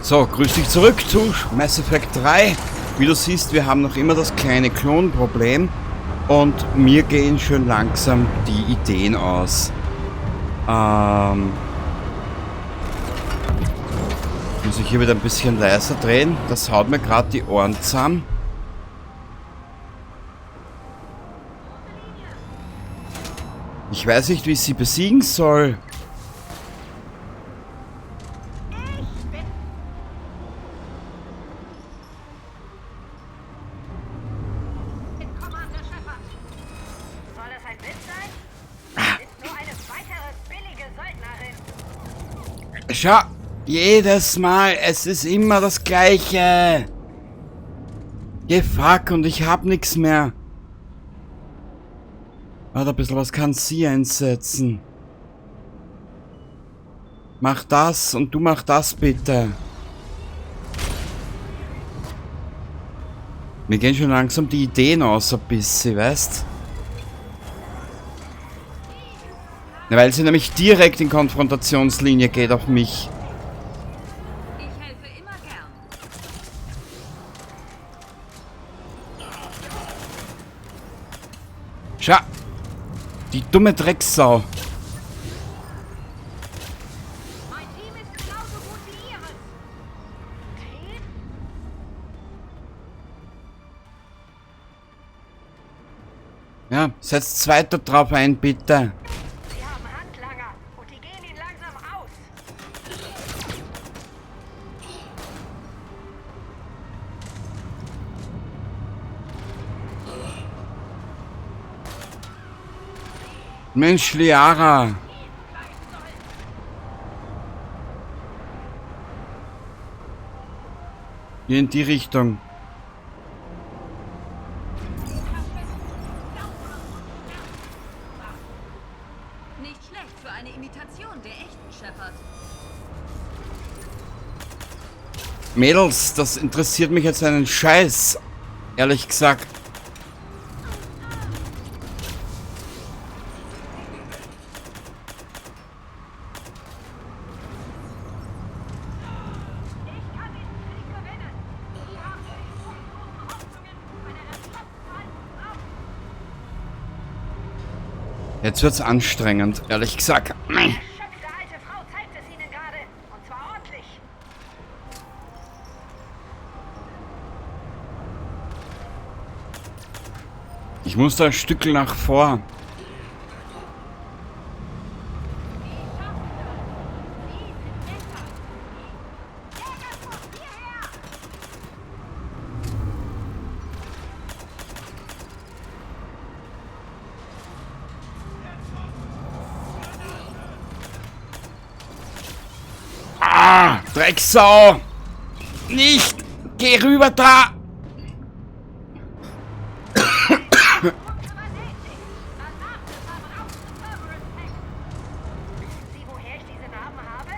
So, grüß dich zurück zu Mass Effect 3. Wie du siehst, wir haben noch immer das kleine Klonproblem und mir gehen schon langsam die Ideen aus. Muss ich hier wieder ein bisschen leiser drehen? Das haut mir gerade die Ohren zusammen. Ich weiß nicht, wie ich sie besiegen soll. Schau, jedes Mal, es ist immer das Gleiche. Geh fuck und ich hab nix mehr. Warte ein bisschen, was kann sie einsetzen? Mach das und du mach das bitte. Mir gehen schon langsam die Ideen aus ein bisschen, weißt? Ja, weil sie nämlich direkt in Konfrontationslinie geht auf mich. Ich helfe immer gern. Schau! Die dumme Drecksau. Mein Team ist genauso gut wie Ihres. Team? Ja, setzt zweiter drauf ein, bitte. Sie haben Handlanger und die gehen Ihnen langsam aus. Mensch, Liara. Hier in die Richtung. Nicht schlecht für eine Imitation der echten Shepard. Mädels, das interessiert mich jetzt einen Scheiß. Ehrlich gesagt. Ich kann diesen Krieg gewinnen. Sie haben für die großen Hoffnungen einer erschöpften Frau. Jetzt wird's anstrengend, ehrlich gesagt. Erschöpfte alte Frau zeigt es Ihnen gerade. Und zwar ordentlich. Ich muss da ein Stück nach vor. Ah, Drecksau! Nicht! Geh rüber da! Wissen Sie, woher ich diese Narben habe?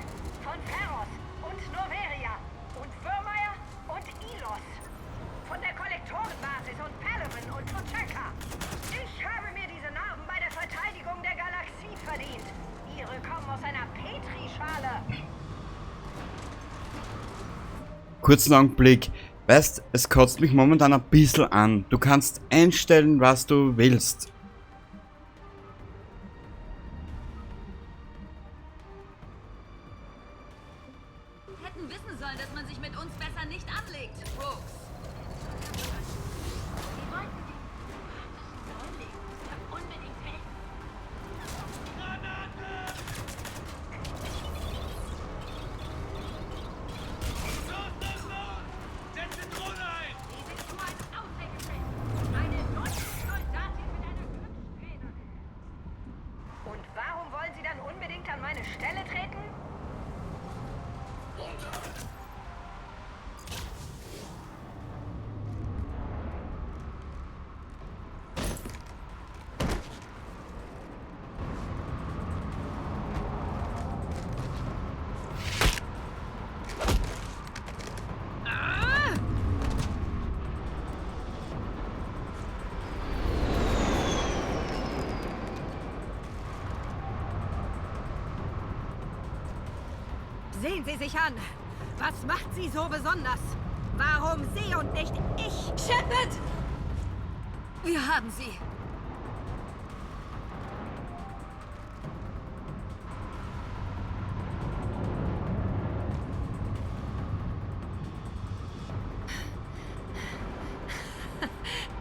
Von Ferros und Noveria und Würmeier und Ilos. Von der Kollektorenbasis und Palaven und Tucheka. Ich habe mir diese Narben bei der Verteidigung der Galaxie verdient. Ihre kommen aus einer Petrischale. Kurzen Augenblick. Weißt, es kotzt mich momentan ein bisschen an. Du kannst einstellen, was du willst. Hätten wissen sollen, dass man sich mit uns besser nicht anlegt, Brooks. Sie wollten die unbedingt helfen. Setze Drohne ein! Sie sind nur ein Aushängeschild. Eine deutsche Soldatin mit einer Glückstrainerin. Und warum wollen Sie dann unbedingt an meine Stelle treten? Sehen Sie sich an! Was macht sie so besonders? Warum sie und nicht ich? Shepard! Wir haben sie.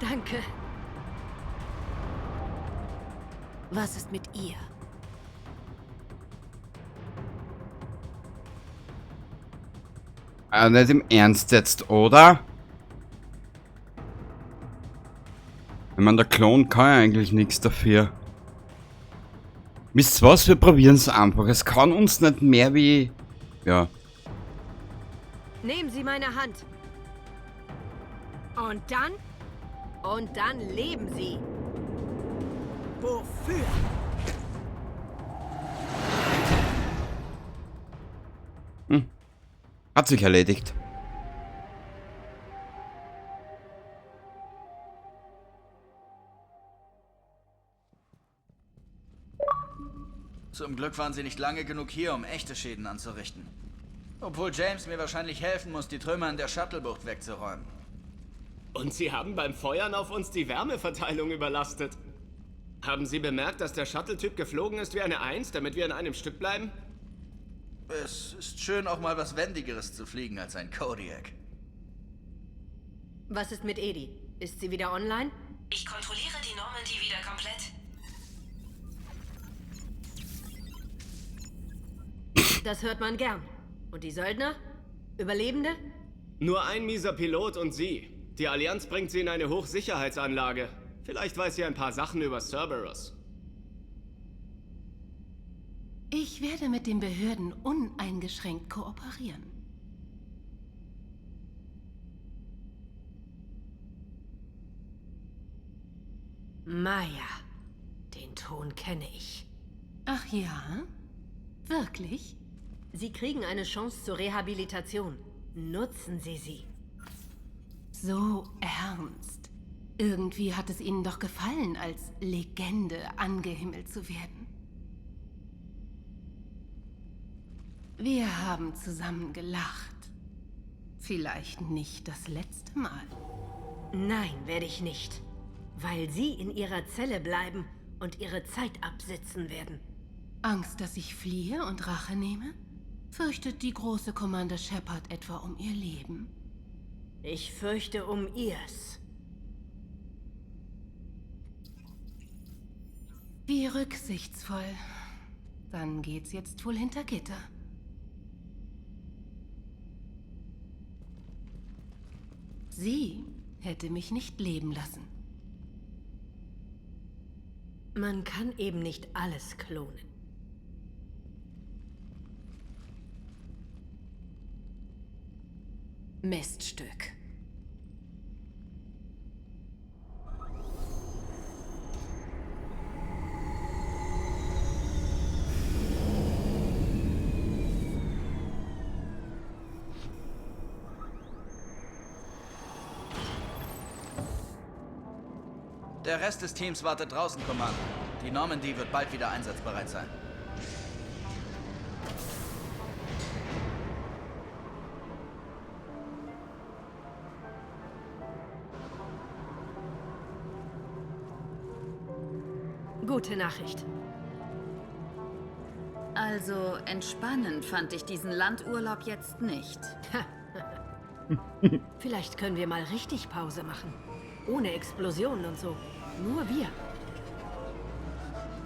Danke. Was ist mit ihr? Nicht im Ernst jetzt, oder? Ich meine, der Klon kann ja eigentlich nichts dafür. Wisst ihr was? Wir probieren es einfach. Es kann uns nicht mehr wie... Ja. Nehmen Sie meine Hand. Und dann? Und dann leben Sie. Wofür? Hat sich erledigt. Zum Glück waren sie nicht lange genug hier, um echte Schäden anzurichten. Obwohl James mir wahrscheinlich helfen muss, die Trümmer in der Shuttlebucht wegzuräumen. Und Sie haben beim Feuern auf uns die Wärmeverteilung überlastet. Haben Sie bemerkt, dass der Shuttle-Typ geflogen ist wie eine Eins, damit wir in einem Stück bleiben? Es ist schön, auch mal was Wendigeres zu fliegen als ein Kodiak. Was ist mit Edi? Ist sie wieder online? Ich kontrolliere die Normandy wieder komplett. Das hört man gern. Und die Söldner? Überlebende? Nur ein mieser Pilot und Sie. Die Allianz bringt sie in eine Hochsicherheitsanlage. Vielleicht weiß sie ein paar Sachen über Cerberus. Ich werde mit den Behörden uneingeschränkt kooperieren. Maya. Den Ton kenne ich. Ach ja? Wirklich? Sie kriegen eine Chance zur Rehabilitation. Nutzen Sie sie. So ernst. Irgendwie hat es Ihnen doch gefallen, als Legende angehimmelt zu werden. Wir haben zusammen gelacht. Vielleicht nicht das letzte Mal. Nein, werde ich nicht. Weil Sie in Ihrer Zelle bleiben und Ihre Zeit absitzen werden. Angst, dass ich fliehe und Rache nehme? Fürchtet die große Commander Shepard etwa um ihr Leben? Ich fürchte um Ihrs. Wie rücksichtsvoll. Dann geht's jetzt wohl hinter Gitter. Sie hätte mich nicht leben lassen. Man kann eben nicht alles klonen. Miststück. Der Rest des Teams wartet draußen, Commander. Die Normandy wird bald wieder einsatzbereit sein. Gute Nachricht. Also entspannend fand ich diesen Landurlaub jetzt nicht. Vielleicht können wir mal richtig Pause machen. Ohne Explosionen und so. Nur wir.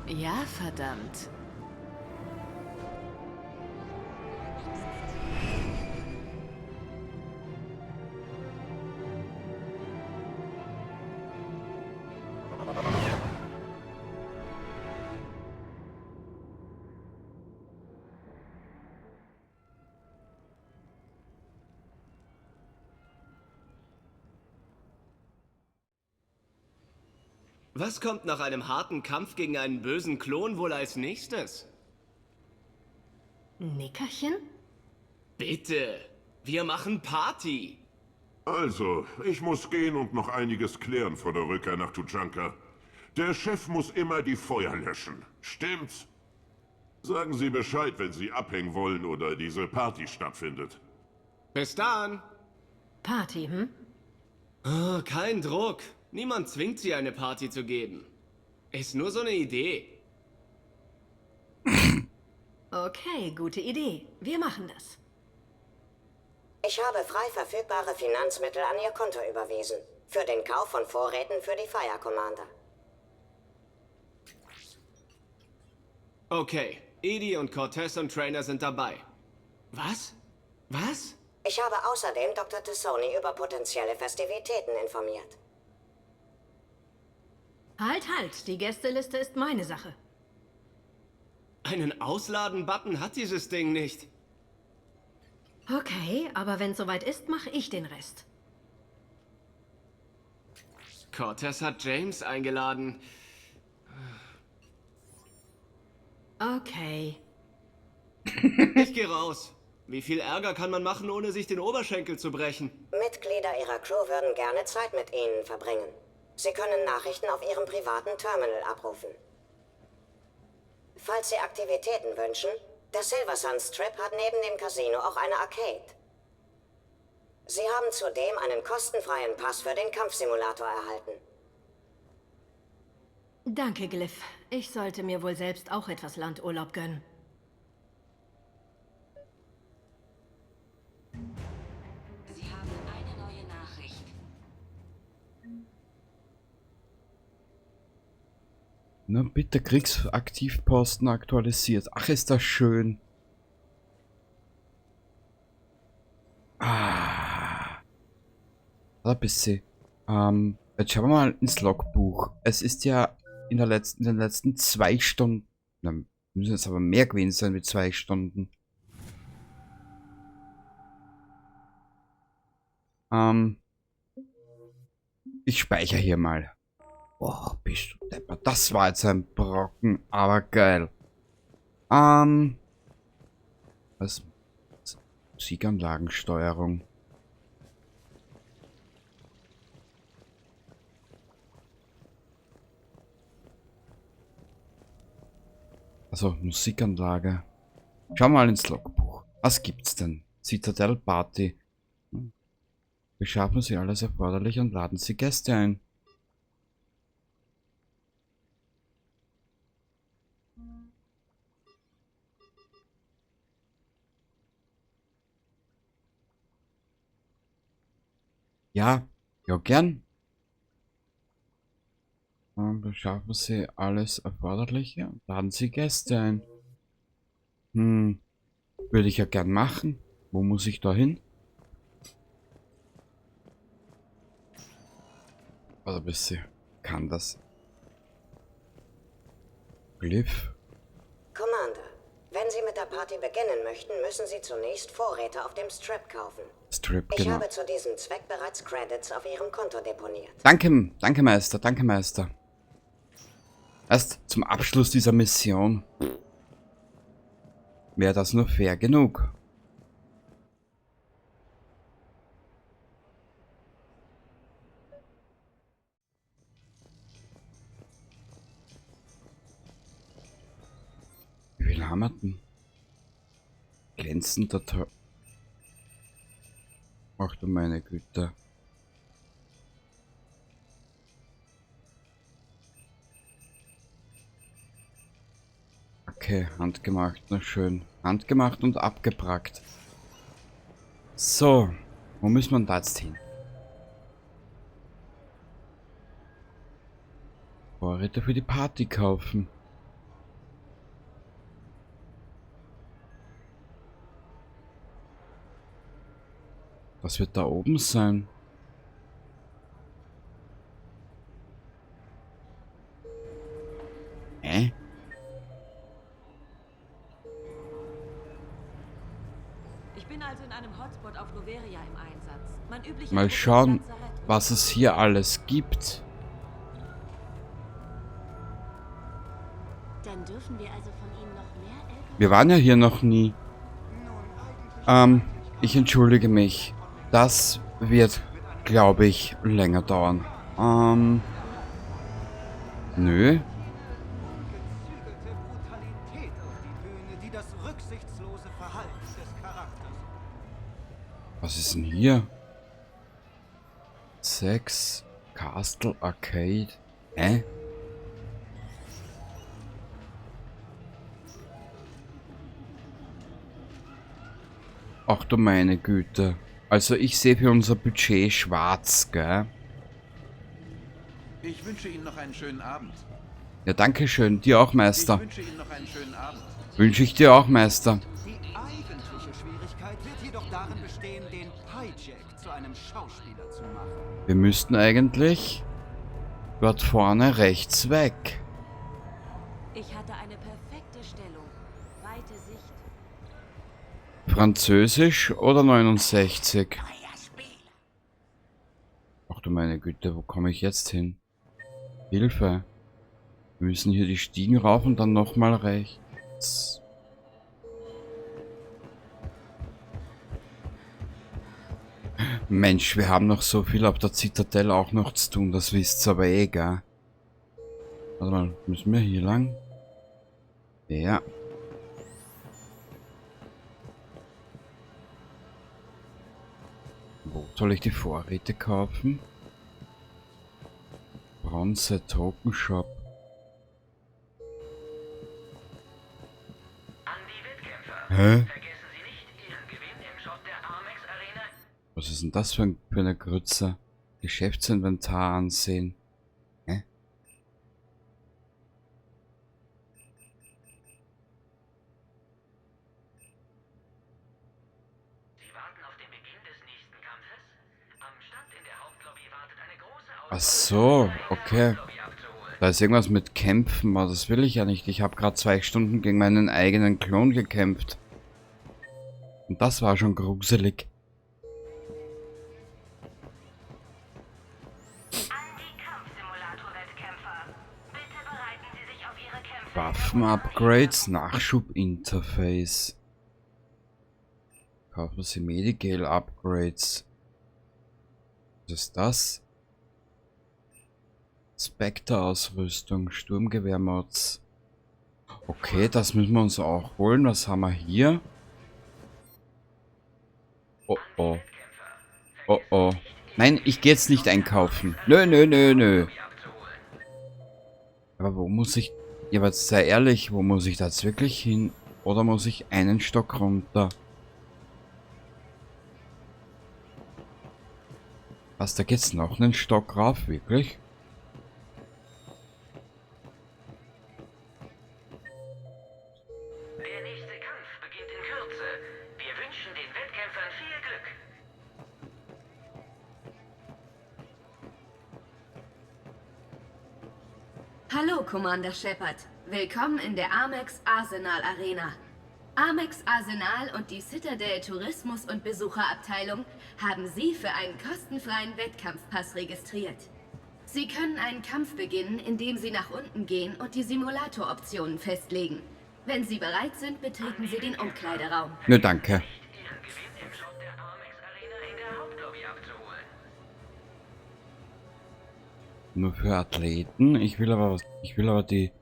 Ja, verdammt. Was kommt nach einem harten Kampf gegen einen bösen Klon wohl als nächstes? Nickerchen? Bitte, wir machen Party. Also, ich muss gehen und noch einiges klären vor der Rückkehr nach Tuchanka. Der Chef muss immer die Feuer löschen. Stimmt's? Sagen Sie Bescheid, wenn Sie abhängen wollen oder diese Party stattfindet. Bis dann. Party, hm? Oh, kein Druck. Niemand zwingt sie, eine Party zu geben. Ist nur so eine Idee. Okay, gute Idee. Wir machen das. Ich habe frei verfügbare Finanzmittel an Ihr Konto überwiesen. Für den Kauf von Vorräten für die Fire Commander. Okay, Edie und Cortez und Trainer sind dabei. Was? Was? Ich habe außerdem Dr. Tassoni über potenzielle Festivitäten informiert. Halt, die Gästeliste ist meine Sache. Einen Ausladen-Button hat dieses Ding nicht. Okay, aber wenn es soweit ist, mache ich den Rest. Cortez hat James eingeladen. Okay. Ich gehe raus. Wie viel Ärger kann man machen, ohne sich den Oberschenkel zu brechen? Mitglieder Ihrer Crew würden gerne Zeit mit Ihnen verbringen. Sie können Nachrichten auf Ihrem privaten Terminal abrufen. Falls Sie Aktivitäten wünschen, der Silver Sun Strip hat neben dem Casino auch eine Arcade. Sie haben zudem einen kostenfreien Pass für den Kampfsimulator erhalten. Danke, Glyph. Ich sollte mir wohl selbst auch etwas Landurlaub gönnen. Sie haben eine neue Nachricht. Na bitte, Kriegsaktivposten aktualisiert. Ach, ist das schön. Ah. Ein bisschen. Jetzt schauen wir mal ins Logbuch. Es ist ja in den letzten 2 Stunden. Na, müssen es aber mehr gewesen sein mit 2 Stunden. Ich speichere hier mal. Oh, bist du deppert. Das war jetzt ein Brocken, aber geil. Was? Musikanlagensteuerung. Also, Musikanlage. Schau mal ins Logbuch. Was gibt's denn? Citadel Party. Beschaffen Sie alles erforderlich und laden Sie Gäste ein. Ja, gern. Beschaffen Sie alles Erforderliche und laden Sie Gäste ein. Würde ich ja gern machen. Wo muss ich da hin? Also bisschen kann das. Glyph. Commander, wenn Sie mit der Party beginnen möchten, müssen Sie zunächst Vorräte auf dem Strip kaufen. Strip, Ich genau. habe zu diesem Zweck bereits Credits auf Ihrem Konto deponiert. Danke Meister, danke Meister. Erst zum Abschluss dieser Mission wäre das nur fair genug. Wie viel haben wir denn? Glänzender Tor. Ach du meine Güte. Okay, handgemacht, na schön. Handgemacht und abgebrackt. So, wo müssen wir denn da jetzt hin? Vorräte für die Party kaufen. Was wird da oben sein? Hä? Ich bin also in einem Hotspot auf Noveria im Einsatz. Mein üblicher Mal Druck schauen, ist Lazarett. was es hier alles gibt. Dann dürfen wir also von Ihnen noch mehr LKW. Wir waren ja hier noch nie. Ich entschuldige mich. Das wird, glaube ich, länger dauern. Nö. Gezügelte Brutalität auf die Bühne, die das rücksichtslose Verhalten des Charakters. Was ist denn hier? 6 Castle Arcade. Hä? Ach du meine Güte. Also ich sehe für unser Budget schwarz, gell? Ich wünsche Ihnen noch einen schönen Abend. Ja, danke schön. Dir auch, Meister. Ich wünsche Ihnen noch einen schönen Abend. Wünsche ich dir auch, Meister. Die eigentliche Schwierigkeit wird jedoch darin bestehen, den Hijack zu einem Schauspieler zu machen. Wir müssten eigentlich dort vorne rechts weg. Ich hatte eine perfekte Stellung. Weite Sicht. Französisch oder 69? Ach du meine Güte, wo komme ich jetzt hin? Hilfe. Wir müssen hier die Stiegen rauf und dann nochmal rechts. Mensch, wir haben noch so viel auf der Zitadelle auch noch zu tun, das wisst ihr aber eh, gell? Warte mal, müssen wir hier lang? Ja. Wo soll ich die Vorräte kaufen? Bronze Token Shop. Hä? Was ist denn das für eine Grütze? Geschäftsinventar ansehen. Hä? Ach so, okay. Da ist irgendwas mit Kämpfen, aber das will ich ja nicht. Ich habe gerade 2 Stunden gegen meinen eigenen Klon gekämpft. Und das war schon gruselig. Waffen-Upgrades, Nachschub-Interface. Kaufen Sie Medigale-Upgrades. Was ist das? Spectre-Ausrüstung, Sturmgewehr-Mods. Okay, das müssen wir uns auch holen. Was haben wir hier? Oh oh. Oh oh. Nein, ich gehe jetzt nicht einkaufen. Nö, nö, nö, nö. Aber wo muss ich... Ja, aber sei ehrlich, wo muss ich da jetzt wirklich hin? Oder muss ich einen Stock runter? Was, da geht's noch einen Stock rauf, wirklich? Der nächste Kampf beginnt in Kürze. Wir wünschen den Wettkämpfern viel Glück. Hallo, Commander Shepard. Willkommen in der Amex Arsenal Arena. Amex Arsenal und die Citadel Tourismus- und Besucherabteilung haben Sie für einen kostenfreien Wettkampfpass registriert. Sie können einen Kampf beginnen, indem Sie nach unten gehen und die Simulatoroptionen festlegen. Wenn Sie bereit sind, betreten Sie den Umkleideraum. Nö, danke. Nur für Athleten. Ich will aber die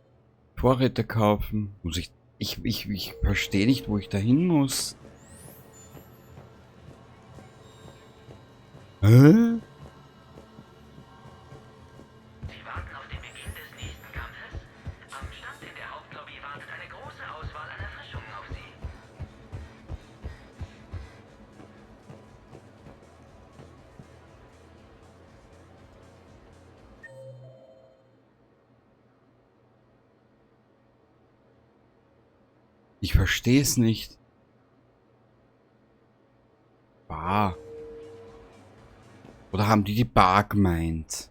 Vorräte kaufen. Muss ich verstehe nicht, wo ich da hin muss. Hä? Sie warten auf den Beginn des nächsten Kampfes. Am Stand in der Hauptlobby wartet eine große Auswahl an Erfrischungen auf Sie. Ich verstehe es nicht. Bar. Oder haben die Bar gemeint?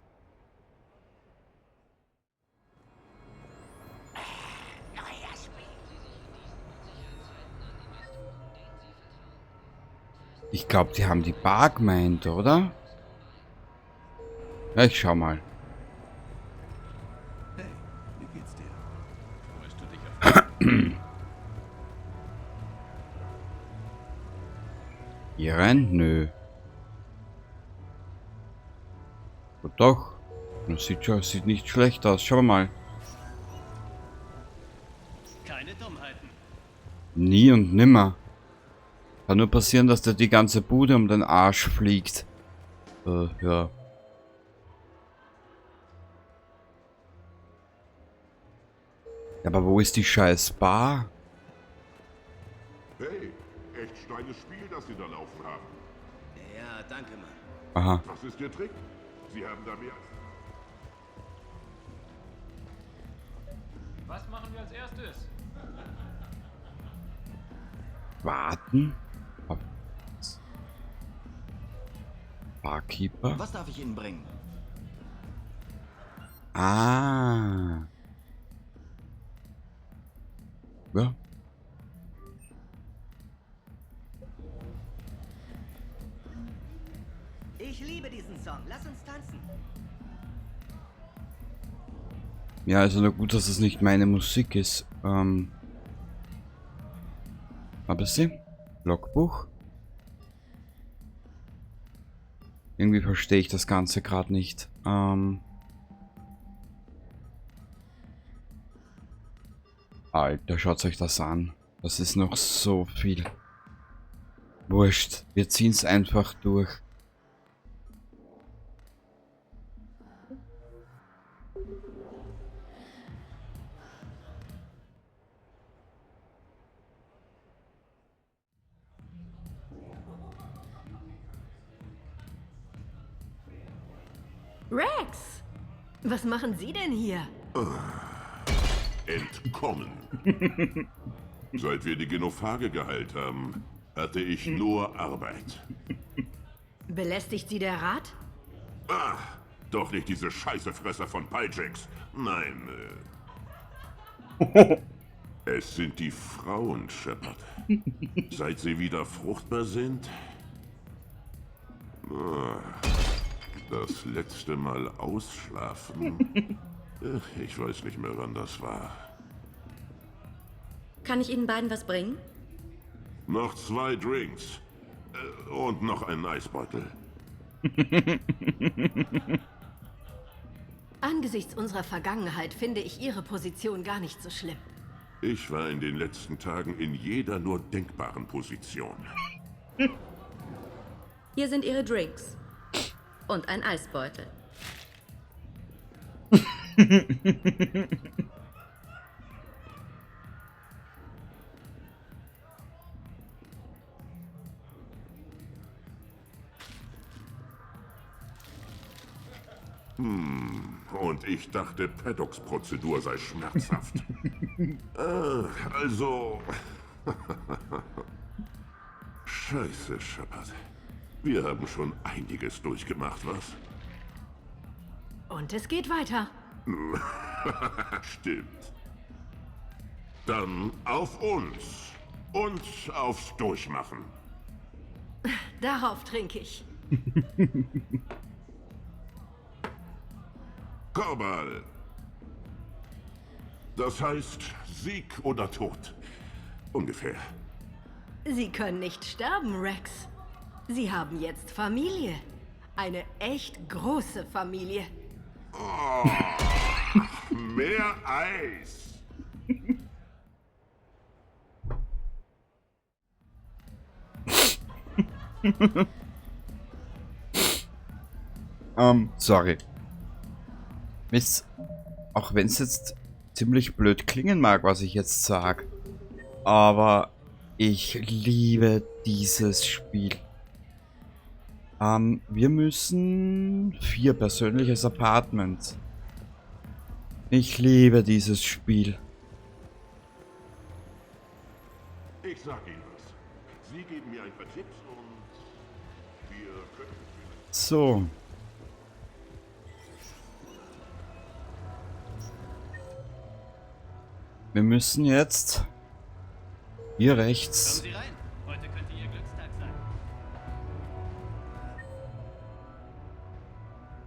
Ich glaube, die haben die Bar gemeint, oder? Ja, ich schau mal. Hey, wie geht's dir? Freust du dich auf Hier rein? Nö. Gut doch. Das sieht nicht schlecht aus. Schauen wir mal. Keine Dummheiten. Nie und nimmer. Kann nur passieren, dass dir die ganze Bude um den Arsch fliegt. Ja. Aber wo ist die scheiß Bar? Hey, echt steiles Spiel, das Sie da laufen haben. Ja, danke, Mann. Aha. Was ist Ihr Trick? Sie haben da mehr als... Was machen wir als erstes? Warten. Barkeeper. Was darf ich Ihnen bringen? Ah. Ja. Ich liebe diesen Song. Lass uns tanzen. Ja, also nur gut, dass es nicht meine Musik ist. Aber sie? Logbuch? Irgendwie verstehe ich das Ganze gerade nicht. Alter, schaut euch das an. Das ist noch so viel. Wurscht. Wir ziehen es einfach durch. Rex! Was machen Sie denn hier? Entkommen. Seit wir die Genophage geheilt haben, hatte ich nur Arbeit. Belästigt Sie der Rat? Ah, doch nicht diese Scheißefresser von Pyjax. Nein, es sind die Frauen, Shepard. Seit sie wieder fruchtbar sind? Das letzte Mal ausschlafen? Ich weiß nicht mehr, wann das war. Kann ich Ihnen beiden was bringen? Noch 2 Drinks. Und noch einen Eisbeutel. Angesichts unserer Vergangenheit finde ich Ihre Position gar nicht so schlimm. Ich war in den letzten Tagen in jeder nur denkbaren Position. Hier sind Ihre Drinks. Und ein Eisbeutel. Und ich dachte, Paddocks Prozedur sei schmerzhaft. Also... Scheiße, Shepard. Wir haben schon einiges durchgemacht, was? Und es geht weiter. Stimmt. Dann auf uns. Und aufs Durchmachen. Darauf trinke ich. Korbal. Das heißt Sieg oder Tod. Ungefähr. Sie können nicht sterben, Rex. Sie haben jetzt Familie. Eine echt große Familie. Oh, mehr Eis. Sorry. Auch wenn es jetzt ziemlich blöd klingen mag, was ich jetzt sage. Aber ich liebe dieses Spiel. Wir müssen 4 persönliches Apartment. Ich liebe dieses Spiel. Ich sag Ihnen was. Sie geben mir ein paar Tipps und wir können... So. Wir müssen jetzt hier rechts. Kommen Sie rein. Heute könnte Ihr Glückstag sein.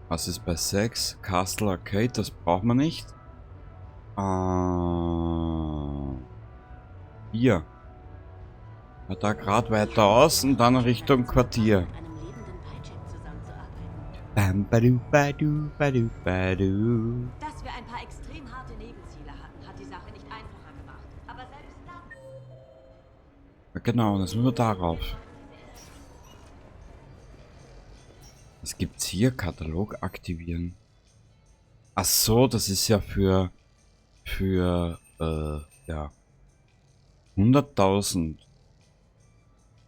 Was ist bei 6? Castle Arcade, das braucht man nicht. Hier. Ja, da gerade weiter aus und dann Richtung Quartier. Bam, badu, badu, badu, badu. Dass wir ein paar extrem harte Nebenziele hatten, hat die Sache nicht einfacher gemacht. Aber selbst dann... Genau, das müssen wir darauf. Was gibt's hier? Katalog aktivieren. Ach so, das ist ja für ja 100.000.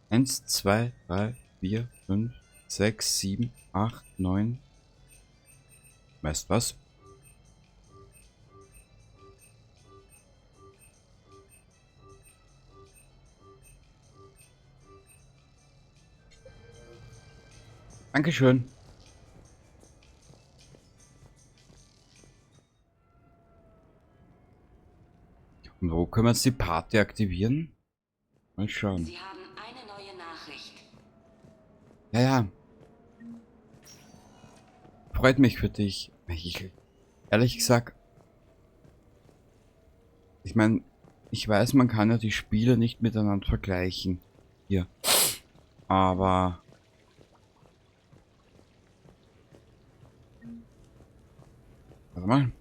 1, 2, 3, 4, 5, 6, 7, 8, 9. Weißt was? Dankeschön. Und wo können wir jetzt die Party aktivieren? Mal schauen. Sie haben eine neue Nachricht. Ja, ja. Freut mich für dich. Ehrlich gesagt, ich meine, ich weiß, man kann ja die Spiele nicht miteinander vergleichen. Hier. Aber warte mal.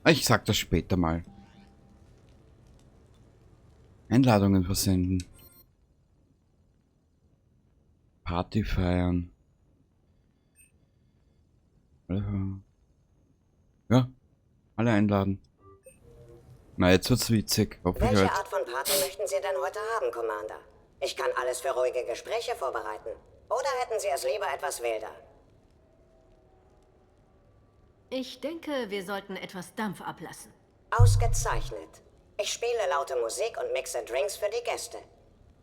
Ich sag das später mal. Einladungen versenden. Party feiern. Ja, alle einladen. Na, jetzt wird's witzig. Hoffentlich Welche halt. Art von Party möchten Sie denn heute haben, Commander? Ich kann alles für ruhige Gespräche vorbereiten. Oder hätten Sie es lieber etwas wilder? Ich denke, wir sollten etwas Dampf ablassen. Ausgezeichnet. Ich spiele laute Musik und mixe Drinks für die Gäste.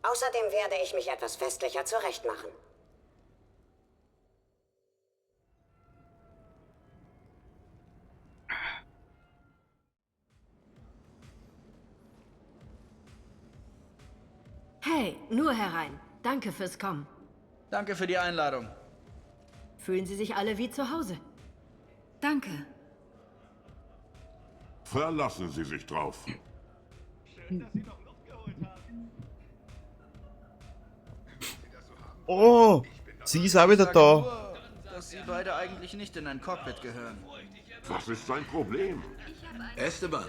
Außerdem werde ich mich etwas festlicher zurechtmachen. Hey, nur herein. Danke fürs Kommen. Danke für die Einladung. Fühlen Sie sich alle wie zu Hause? Danke. Verlassen Sie sich drauf. Oh, sie ist auch wieder Sag da. nur, dass Sie beide eigentlich nicht in ein Cockpit gehören. Was ist sein Problem? Esteban,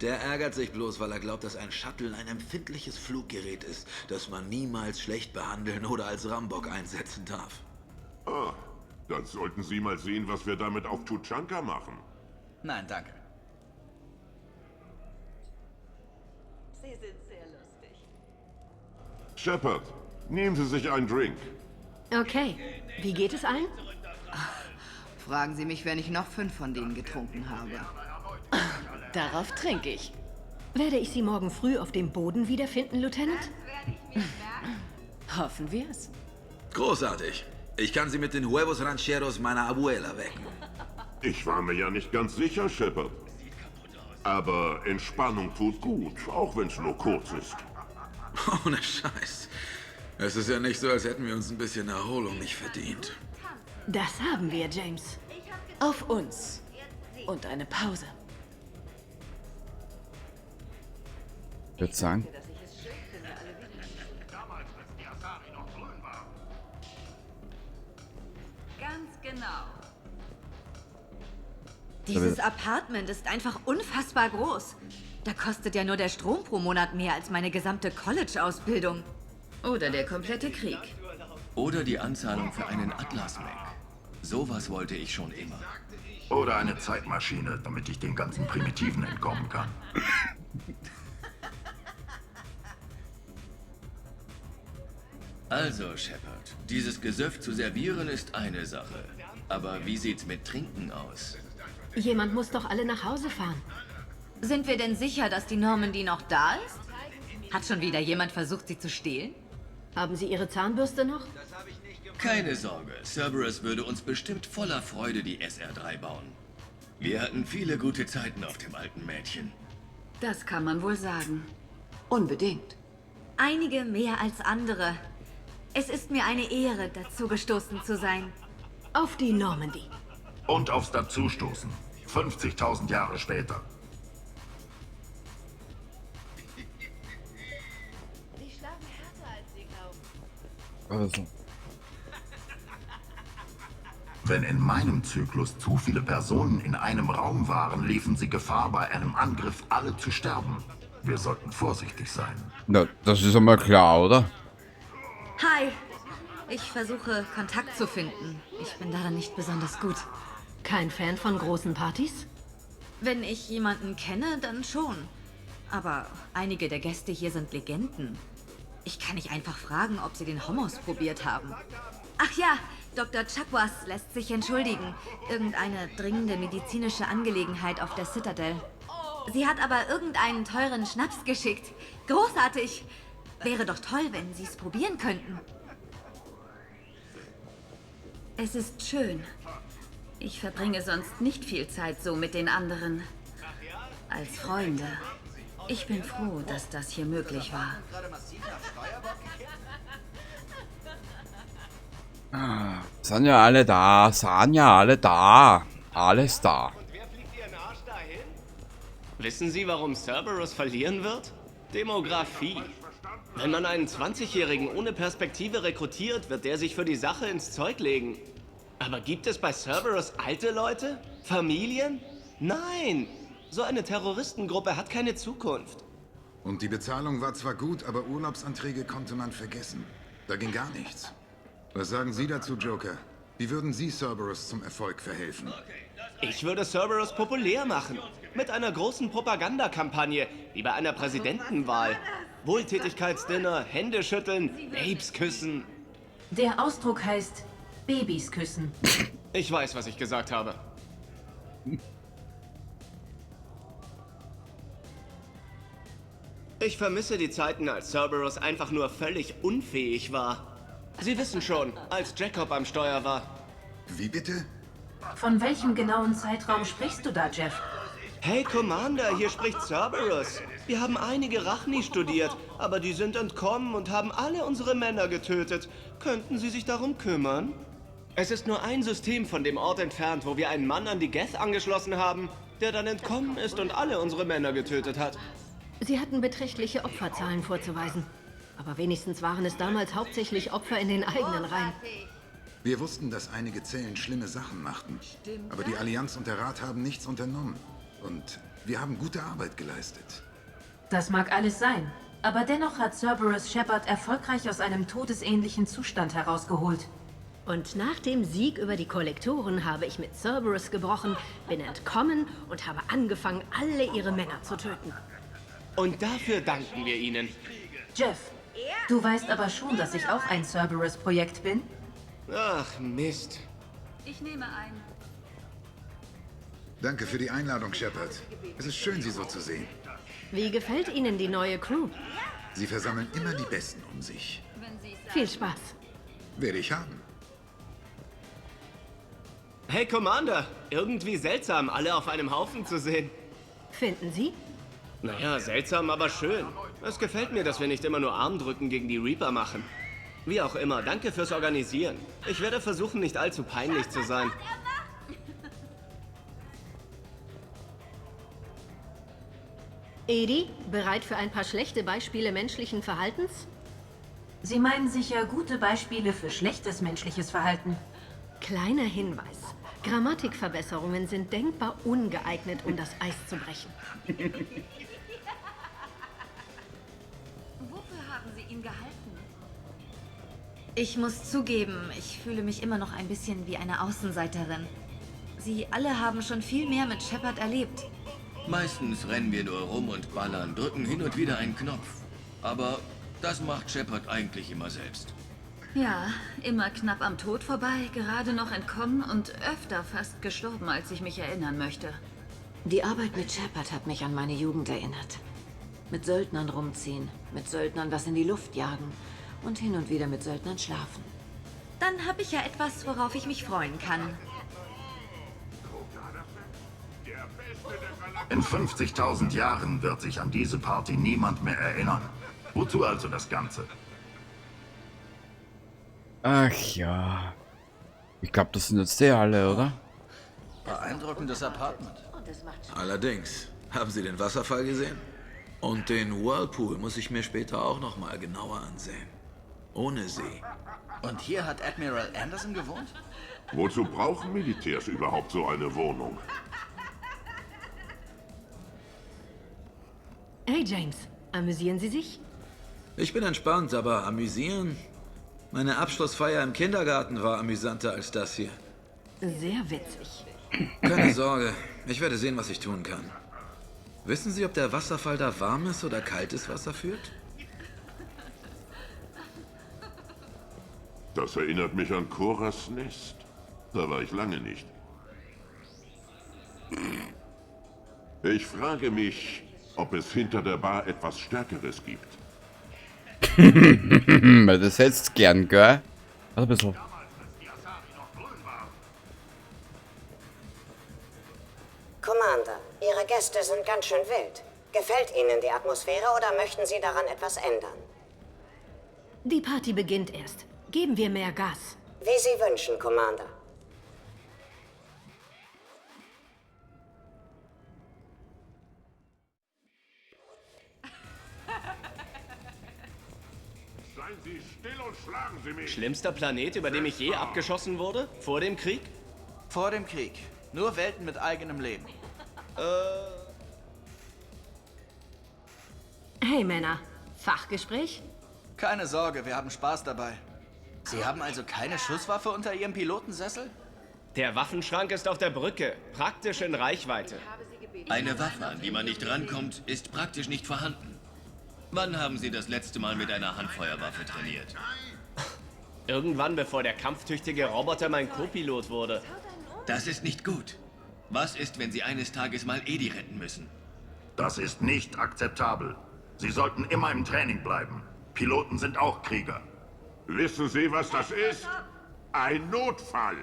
der ärgert sich bloß, weil er glaubt, dass ein Shuttle ein empfindliches Fluggerät ist, das man niemals schlecht behandeln oder als Rambock einsetzen darf. Ah, dann sollten Sie mal sehen, was wir damit auf Tuchanka machen. Nein, danke. Sie sind sehr lustig. Shepard, nehmen Sie sich einen Drink. Okay. Wie geht es allen? Fragen Sie mich, wenn ich noch 5 von denen getrunken habe. Darauf trinke ich. Werde ich Sie morgen früh auf dem Boden wiederfinden, Lieutenant? Hoffen wir es. Großartig. Ich kann Sie mit den Huevos Rancheros meiner Abuela wecken. Ich war mir ja nicht ganz sicher, Shepard. Aber Entspannung tut gut, auch wenn es nur kurz ist. Ohne Scheiß. Es ist ja nicht so, als hätten wir uns ein bisschen Erholung nicht verdient. Das haben wir, James. Auf uns. Und eine Pause. Ich würde sagen. Ganz genau. Dieses Apartment ist einfach unfassbar groß. Da kostet ja nur der Strom pro Monat mehr als meine gesamte College-Ausbildung. Oder der komplette Krieg. Oder die Anzahlung für einen Atlas-Mac. Sowas wollte ich schon immer. Oder eine Zeitmaschine, damit ich den ganzen Primitiven entkommen kann. Also, Shepard, dieses Gesöff zu servieren ist eine Sache. Aber wie sieht's mit Trinken aus? Jemand muss doch alle nach Hause fahren. Sind wir denn sicher, dass die Normandy noch da ist? Hat schon wieder jemand versucht, sie zu stehlen? Haben Sie Ihre Zahnbürste noch? Keine Sorge, Cerberus würde uns bestimmt voller Freude die SR3 bauen. Wir hatten viele gute Zeiten auf dem alten Mädchen. Das kann man wohl sagen. Unbedingt. Einige mehr als andere. Es ist mir eine Ehre, dazu gestoßen zu sein. Auf die Normandy. Und aufs Dazustoßen. 50.000 Jahre später. Die schlagen härter, als sie glauben. Also. Wenn in meinem Zyklus zu viele Personen in einem Raum waren, liefen sie Gefahr, bei einem Angriff alle zu sterben. Wir sollten vorsichtig sein. Na, das ist einmal klar, oder? Hi. Ich versuche, Kontakt zu finden. Ich bin darin nicht besonders gut. Kein Fan von großen Partys? Wenn ich jemanden kenne, dann schon. Aber einige der Gäste hier sind Legenden. Ich kann nicht einfach fragen, ob sie den Hummus probiert haben. Ach ja, Dr. Chakwas lässt sich entschuldigen. Irgendeine dringende medizinische Angelegenheit auf der Citadel. Sie hat aber irgendeinen teuren Schnaps geschickt. Großartig! Wäre doch toll, wenn Sie es probieren könnten. Es ist schön. Ich verbringe sonst nicht viel Zeit so mit den anderen. Als Freunde. Ich bin froh, dass das hier möglich war. Sind ja alle da, sind ja alle da. Alles da. Wissen Sie, warum Cerberus verlieren wird? Demografie. Wenn man einen 20-Jährigen ohne Perspektive rekrutiert, wird der sich für die Sache ins Zeug legen. Aber gibt es bei Cerberus alte Leute? Familien? Nein! So eine Terroristengruppe hat keine Zukunft. Und die Bezahlung war zwar gut, aber Urlaubsanträge konnte man vergessen. Da ging gar nichts. Was sagen Sie dazu, Joker? Wie würden Sie Cerberus zum Erfolg verhelfen? Ich würde Cerberus populär machen. Mit einer großen Propagandakampagne, wie bei einer Präsidentenwahl. Wohltätigkeitsdinner, Hände schütteln, Babes küssen. Der Ausdruck heißt Babys küssen. Ich weiß, was ich gesagt habe. Ich vermisse die Zeiten, als Cerberus einfach nur völlig unfähig war. Sie wissen schon, als Jacob am Steuer war. Wie bitte? Von welchem genauen Zeitraum sprichst du da, Jeff? Hey Commander, hier spricht Cerberus. Wir haben einige Rachni studiert, aber die sind entkommen und haben alle unsere Männer getötet. Könnten Sie sich darum kümmern? Es ist nur ein System von dem Ort entfernt, wo wir einen Mann an die Geth angeschlossen haben, der dann entkommen ist und alle unsere Männer getötet hat. Sie hatten beträchtliche Opferzahlen vorzuweisen. Aber wenigstens waren es damals hauptsächlich Opfer in den eigenen Reihen. Wir wussten, dass einige Zellen schlimme Sachen machten. Aber die Allianz und der Rat haben nichts unternommen. Und wir haben gute Arbeit geleistet. Das mag alles sein, aber dennoch hat Cerberus Shepard erfolgreich aus einem todesähnlichen Zustand herausgeholt. Und nach dem Sieg über die Kollektoren habe ich mit Cerberus gebrochen, bin entkommen und habe angefangen, alle ihre Männer zu töten. Und dafür danken wir Ihnen. Jeff, du weißt aber schon, dass ich auch ein Cerberus-Projekt bin? Ach, Mist. Ich nehme ein. Danke für die Einladung, Shepard. Es ist schön, Sie so zu sehen. Wie gefällt Ihnen die neue Crew? Sie versammeln immer die Besten um sich. Viel Spaß. Werde ich haben. Hey Commander, irgendwie seltsam, alle auf einem Haufen zu sehen. Finden Sie? Naja, seltsam, aber schön. Es gefällt mir, dass wir nicht immer nur Armdrücken gegen die Reaper machen. Wie auch immer, danke fürs Organisieren. Ich werde versuchen, nicht allzu peinlich zu sein. Edi, bereit für ein paar schlechte Beispiele menschlichen Verhaltens? Sie meinen sicher gute Beispiele für schlechtes menschliches Verhalten. Kleiner Hinweis. Grammatikverbesserungen sind denkbar ungeeignet, um das Eis zu brechen. Wofür haben Sie ihn gehalten? Ich muss zugeben, ich fühle mich immer noch ein bisschen wie eine Außenseiterin. Sie alle haben schon viel mehr mit Shepard erlebt. Meistens rennen wir nur rum und ballern, drücken hin und wieder einen Knopf. Aber das macht Shepard eigentlich immer selbst. Ja, immer knapp am Tod vorbei, gerade noch entkommen und öfter fast gestorben, als ich mich erinnern möchte. Die Arbeit mit Shepard hat mich an meine Jugend erinnert. Mit Söldnern rumziehen, mit Söldnern was in die Luft jagen und hin und wieder mit Söldnern schlafen. Dann habe ich ja etwas, worauf ich mich freuen kann. In 50.000 Jahren wird sich an diese Party niemand mehr erinnern. Wozu also das Ganze? Ach ja. Ich glaube, das sind jetzt die alle, oder? Beeindruckendes Apartment. Allerdings. Haben Sie den Wasserfall gesehen? Und den Whirlpool muss ich mir später auch noch mal genauer ansehen. Ohne See. Und hier hat Admiral Anderson gewohnt? Wozu brauchen Militärs überhaupt so eine Wohnung? Hey James, amüsieren Sie sich? Ich bin entspannt, aber amüsieren? Meine Abschlussfeier im Kindergarten war amüsanter als das hier. Sehr witzig. Keine Sorge, ich werde sehen, was ich tun kann. Wissen Sie, ob der Wasserfall da warmes oder kaltes Wasser führt? Das erinnert mich an Koras Nest. Da war ich lange nicht. Ich frage mich, ob es hinter der Bar etwas Stärkeres gibt. Das hättest gern, gell? Also ein bisschen. Commander, Ihre Gäste sind ganz schön wild. Gefällt Ihnen die Atmosphäre oder möchten Sie daran etwas ändern? Die Party beginnt erst. Geben wir mehr Gas. Wie Sie wünschen, Commander. Seien Sie still und schlagen Sie mich! Schlimmster Planet, über dem ich je abgeschossen wurde? Vor dem Krieg? Vor dem Krieg. Nur Welten mit eigenem Leben. Hey Männer, Fachgespräch? Keine Sorge, wir haben Spaß dabei. Sie haben also keine Schusswaffe unter Ihrem Pilotensessel? Der Waffenschrank ist auf der Brücke, praktisch in Reichweite. Eine Waffe, an die man nicht rankommt, ist praktisch nicht vorhanden. Wann haben Sie das letzte Mal mit einer Handfeuerwaffe trainiert? Irgendwann, bevor der kampftüchtige Roboter mein Co-Pilot wurde. Das ist nicht gut. Was ist, wenn Sie eines Tages mal Edi retten müssen? Das ist nicht akzeptabel. Sie sollten immer im Training bleiben. Piloten sind auch Krieger. Wissen Sie, was das ist? Ein Notfall.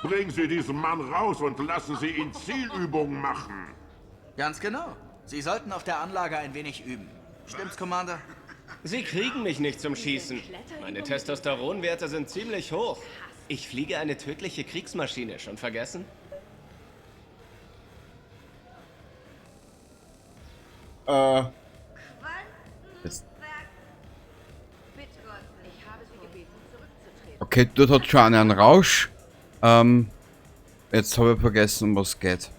Bringen Sie diesen Mann raus und lassen Sie ihn Zielübungen machen. Ganz genau. Sie sollten auf der Anlage ein wenig üben. Stimmt's, Commander? Sie kriegen mich nicht zum Schießen. Meine Testosteronwerte sind ziemlich hoch. Ich fliege eine tödliche Kriegsmaschine. Schon vergessen? Okay, dort hat schon einen Rausch. Jetzt habe ich vergessen, um was es geht.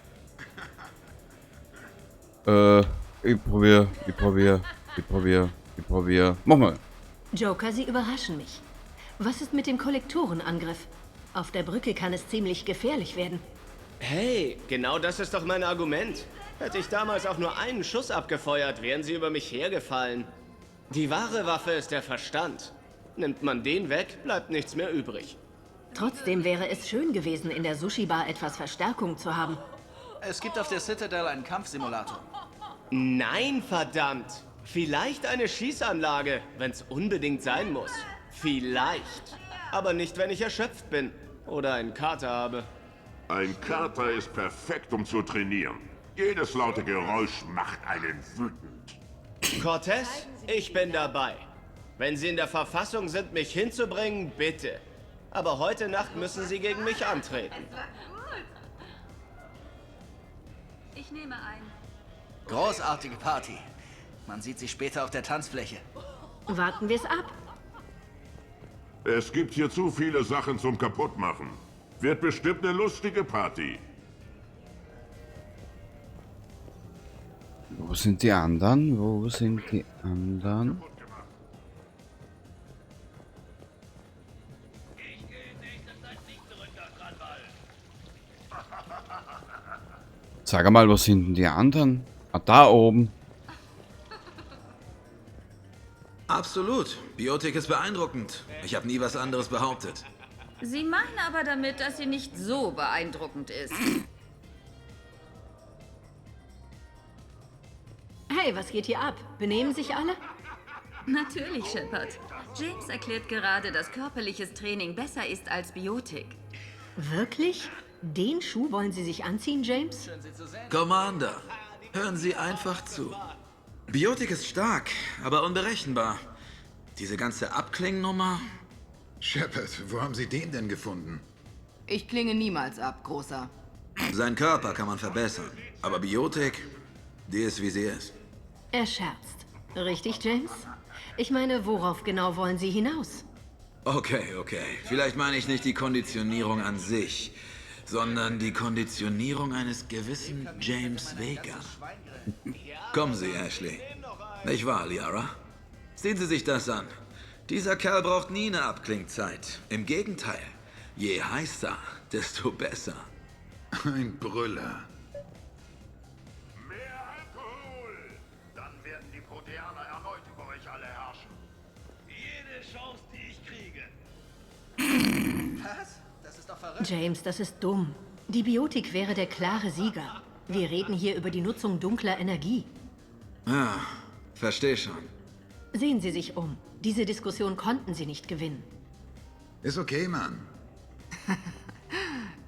Ich probier. Mach mal. Joker, Sie überraschen mich. Was ist mit dem Kollektorenangriff? Auf der Brücke kann es ziemlich gefährlich werden. Hey, genau das ist doch mein Argument. Hätte ich damals auch nur einen Schuss abgefeuert, wären sie über mich hergefallen. Die wahre Waffe ist der Verstand. Nimmt man den weg, bleibt nichts mehr übrig. Trotzdem wäre es schön gewesen, in der Sushi-Bar etwas Verstärkung zu haben. Es gibt auf der Citadel einen Kampfsimulator. Nein, verdammt! Vielleicht eine Schießanlage, wenn es unbedingt sein muss. Vielleicht. Aber nicht, wenn ich erschöpft bin oder einen Kater habe. Ein Kater ist perfekt, um zu trainieren. Jedes laute Geräusch macht einen wütend. Cortez, ich bin dabei. Wenn Sie in der Verfassung sind, mich hinzubringen, bitte. Aber heute Nacht müssen Sie gegen mich antreten. Ich nehme ein. Großartige Party. Man sieht sich später auf der Tanzfläche. Warten wir es ab. Es gibt hier zu viele Sachen zum Kaputtmachen. Wird bestimmt eine lustige Party. Wo sind die anderen? Wo sind die anderen? Sag mal, wo sind denn die anderen? Ah, da oben. Absolut. Biotik ist beeindruckend. Ich habe nie was anderes behauptet. Sie meinen aber damit, dass sie nicht so beeindruckend ist. Hey, was geht hier ab? Benehmen sich alle? Natürlich, Shepard. James erklärt gerade, dass körperliches Training besser ist als Biotik. Wirklich? Den Schuh wollen Sie sich anziehen, James? Commander, hören Sie einfach zu. Biotik ist stark, aber unberechenbar. Diese ganze Abklingennummer... Shepard, wo haben Sie den denn gefunden? Ich klinge niemals ab, Großer. Sein Körper kann man verbessern, aber Biotik, die ist wie sie ist. Er scherzt. Richtig, James? Ich meine, worauf genau wollen Sie hinaus? Okay. Vielleicht meine ich nicht die Konditionierung an sich, sondern die Konditionierung eines gewissen James Vega. Kommen Sie, Ashley. Nicht wahr, Liara? Sehen Sie sich das an. Dieser Kerl braucht nie eine Abklingzeit. Im Gegenteil. Je heißer, desto besser. Ein Brüller. Mehr Alkohol! Dann werden die Proteaner erneut über euch alle herrschen. Jede Chance, die ich kriege. Was? Das ist doch verrückt. James, das ist dumm. Die Biotik wäre der klare Sieger. Wir reden hier über die Nutzung dunkler Energie. Ah, versteh schon. Sehen Sie sich um. Diese Diskussion konnten Sie nicht gewinnen. Ist okay, Mann.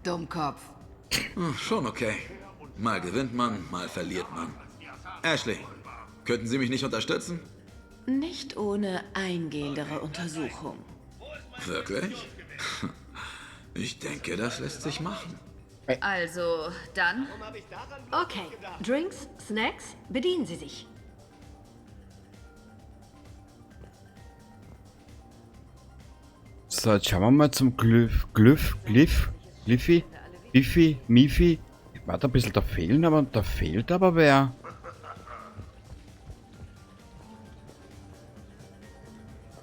Dummkopf. Schon okay. Mal gewinnt man, mal verliert man. Ashley, könnten Sie mich nicht unterstützen? Nicht ohne eingehendere Untersuchung. Wirklich? Ich denke, das lässt sich machen. Also, dann? Okay, Drinks, Snacks, bedienen Sie sich. So, jetzt schauen wir mal zum Glyphi, Mifi. Warte ein bisschen, da fehlt aber wer.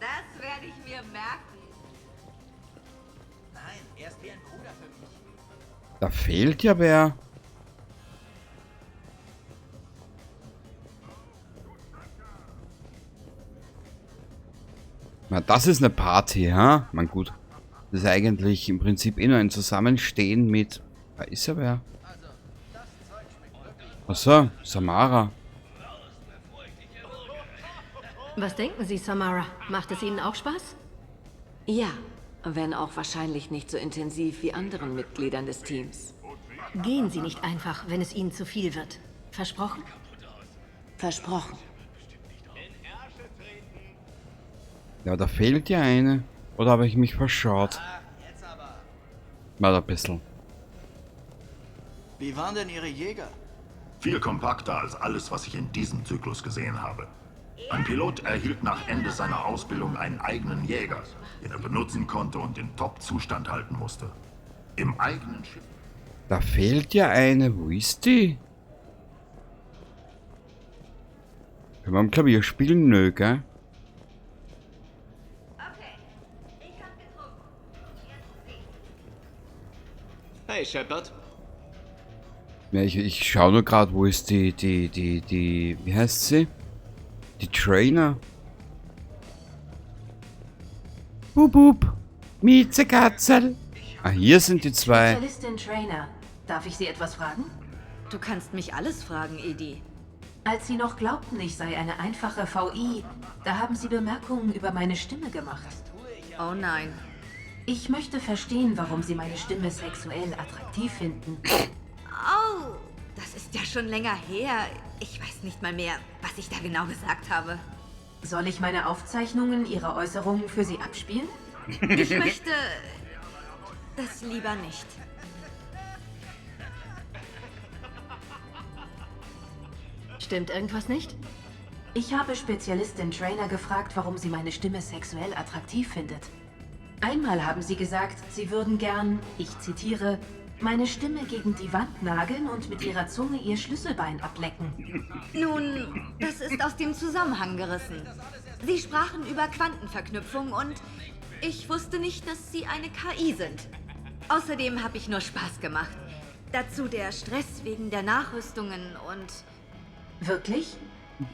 Das werde ich mir merken. Nein, er ist wie ein Bruder für mich. Da fehlt ja wer. Na, das ist eine Party, ha? Man gut. Das ist eigentlich im Prinzip nur ein Zusammenstehen mit... Da ist ja wer. Achso, Samara. Was denken Sie, Samara? Macht es Ihnen auch Spaß? Ja, wenn auch wahrscheinlich nicht so intensiv wie anderen Mitgliedern des Teams. Gehen Sie nicht einfach, wenn es Ihnen zu viel wird. Versprochen? Versprochen. Ja, da fehlt ja eine. Oder habe ich mich verschaut? Mal ein bisschen. Wie waren denn Ihre Jäger? Viel kompakter als alles, was ich in diesem Zyklus gesehen habe. Ein Pilot erhielt nach Ende seiner Ausbildung einen eigenen Jäger, den er benutzen konnte und in Top-Zustand halten musste. Im eigenen Schiff. Da fehlt ja eine. Wo ist die? Können wir am Klavier spielen? Nö, gell? Hey, Shepard. Ja, ich schaue nur gerade, wo ist die, wie heißt sie? Die Trainer. Bub, Miezekatzel. Ah, hier sind die zwei. Spezialistin Trainer. Darf ich Sie etwas fragen? Du kannst mich alles fragen, Edie. Als Sie noch glaubten, ich sei eine einfache VI, da haben Sie Bemerkungen über meine Stimme gemacht. Oh nein. Ich möchte verstehen, warum Sie meine Stimme sexuell attraktiv finden. Oh, das ist ja schon länger her. Ich weiß nicht mal mehr, was ich da genau gesagt habe. Soll ich meine Aufzeichnungen Ihrer Äußerungen für Sie abspielen? Ich möchte das lieber nicht. Stimmt irgendwas nicht? Ich habe Spezialistin Trainer gefragt, warum sie meine Stimme sexuell attraktiv findet. Einmal haben sie gesagt, sie würden gern, ich zitiere, meine Stimme gegen die Wand nageln und mit ihrer Zunge ihr Schlüsselbein ablecken. Nun, das ist aus dem Zusammenhang gerissen. Sie sprachen über Quantenverknüpfung und ich wusste nicht, dass Sie eine KI sind. Außerdem habe ich nur Spaß gemacht. Dazu der Stress wegen der Nachrüstungen und... Wirklich?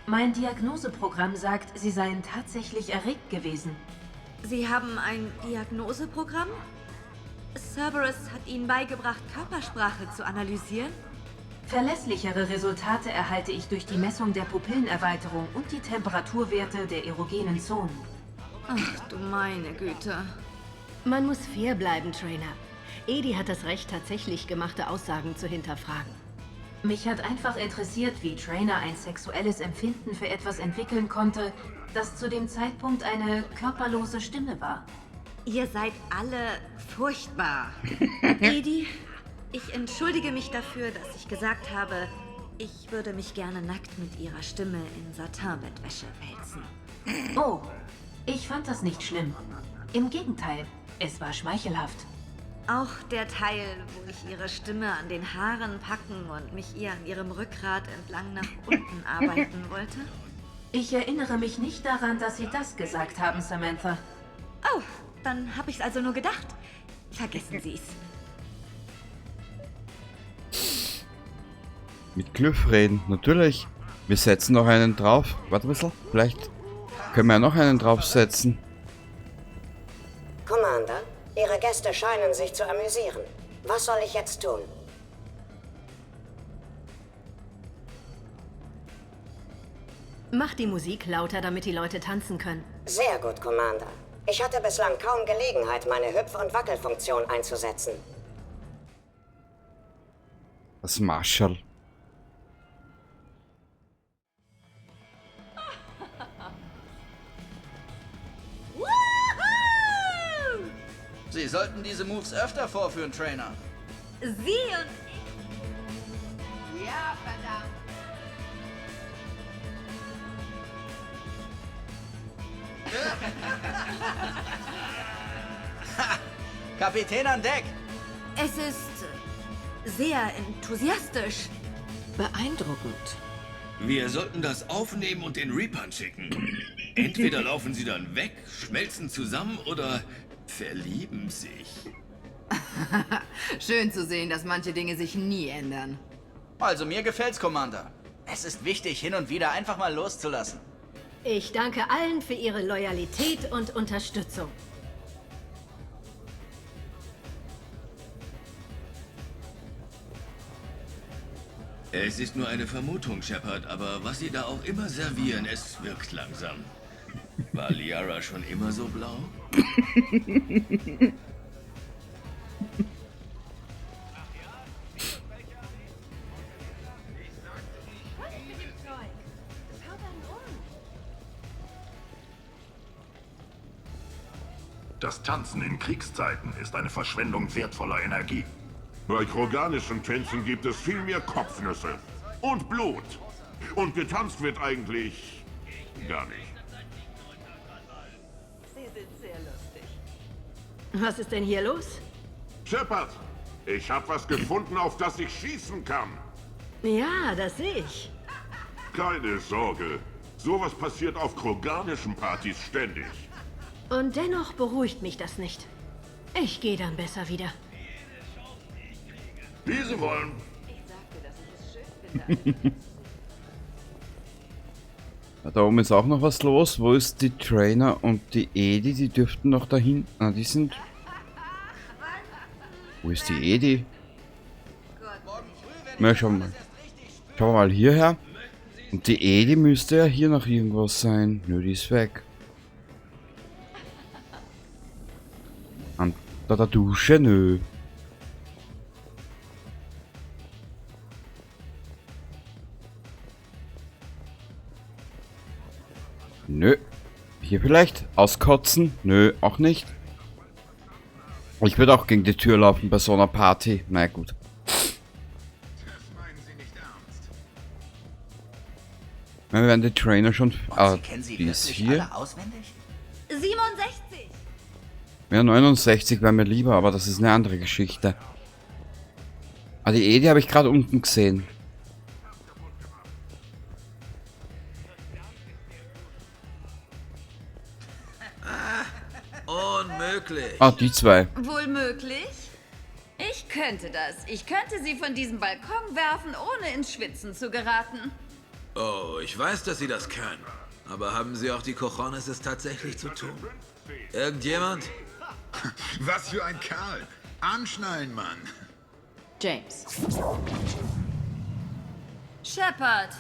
Mein Diagnoseprogramm sagt, Sie seien tatsächlich erregt gewesen. Sie haben ein Diagnoseprogramm? Cerberus hat Ihnen beigebracht, Körpersprache zu analysieren? Verlässlichere Resultate erhalte ich durch die Messung der Pupillenerweiterung und die Temperaturwerte der erogenen Zonen. Ach du meine Güte. Man muss fair bleiben, Trainer. Edie hat das Recht, tatsächlich gemachte Aussagen zu hinterfragen. Mich hat einfach interessiert, wie Trainer ein sexuelles Empfinden für etwas entwickeln konnte, das zu dem Zeitpunkt eine körperlose Stimme war. Ihr seid alle furchtbar. Edie, ich entschuldige mich dafür, dass ich gesagt habe, ich würde mich gerne nackt mit ihrer Stimme in Satinbettwäsche wälzen. Oh, ich fand das nicht schlimm. Im Gegenteil, es war schmeichelhaft. Auch der Teil, wo ich ihre Stimme an den Haaren packen und mich ihr an ihrem Rückgrat entlang nach unten arbeiten wollte? Ich erinnere mich nicht daran, dass Sie das gesagt haben, Samantha. Oh, dann habe ich's also nur gedacht. Vergessen Sie's. Mit Cliff reden, natürlich. Wir setzen noch einen drauf. Warte ein bisschen, vielleicht können wir ja noch einen draufsetzen. Commander, Ihre Gäste scheinen sich zu amüsieren. Was soll ich jetzt tun? Mach die Musik lauter, damit die Leute tanzen können. Sehr gut, Commander. Ich hatte bislang kaum Gelegenheit, meine Hüpf- und Wackelfunktion einzusetzen. Das Marshall. Sie sollten diese Moves öfter vorführen, Trainer. Sie und ich. Ja, verdammt. Kapitän an Deck! Es ist sehr enthusiastisch. Beeindruckend. Wir sollten das aufnehmen und den Reapern schicken. Entweder laufen sie dann weg, schmelzen zusammen oder verlieben sich. Schön zu sehen, dass manche Dinge sich nie ändern. Also mir gefällt's, Commander. Es ist wichtig, hin und wieder einfach mal loszulassen. Ich danke allen für ihre Loyalität und Unterstützung. Es ist nur eine Vermutung, Shepard, aber was Sie da auch immer servieren, es wirkt langsam. War Liara schon immer so blau? Das Tanzen in Kriegszeiten ist eine Verschwendung wertvoller Energie. Bei kroganischen Tänzen gibt es viel mehr Kopfnüsse und Blut. Und getanzt wird eigentlich gar nicht. Sie sind sehr lustig. Was ist denn hier los? Shepard, ich habe was gefunden, auf das ich schießen kann. Ja, das sehe ich. Keine Sorge, sowas passiert auf kroganischen Partys ständig. Und dennoch beruhigt mich das nicht. Ich gehe dann besser wieder. Diese wollen. Ja, da oben ist auch noch was los. Wo ist die Trainer und die Edi? Die dürften noch dahin. Ah, die sind. Wo ist die Edi? Na, schauen wir mal. Schauen wir mal hierher. Und die Edi müsste ja hier noch irgendwo sein. Nö, die ist weg. Unter der Dusche, nö. Nö. Hier vielleicht? Auskotzen? Nö, auch nicht. Ich würde auch gegen die Tür laufen bei so einer Party. Na gut. Wir werden die Trainer schon... Ah, die ist hier. Auswendig? 67. Ja, 69 wäre mir lieber, aber das ist eine andere Geschichte. Ah, die Edi habe ich gerade unten gesehen. Unmöglich. Ah, die zwei. Wohl möglich? Ich könnte das. Ich könnte sie von diesem Balkon werfen, ohne ins Schwitzen zu geraten. Oh, ich weiß, dass Sie das können. Aber haben Sie auch die Cojones, es tatsächlich zu tun? Irgendjemand? Was für ein Kerl. Anschnallen, Mann. James. Shepard.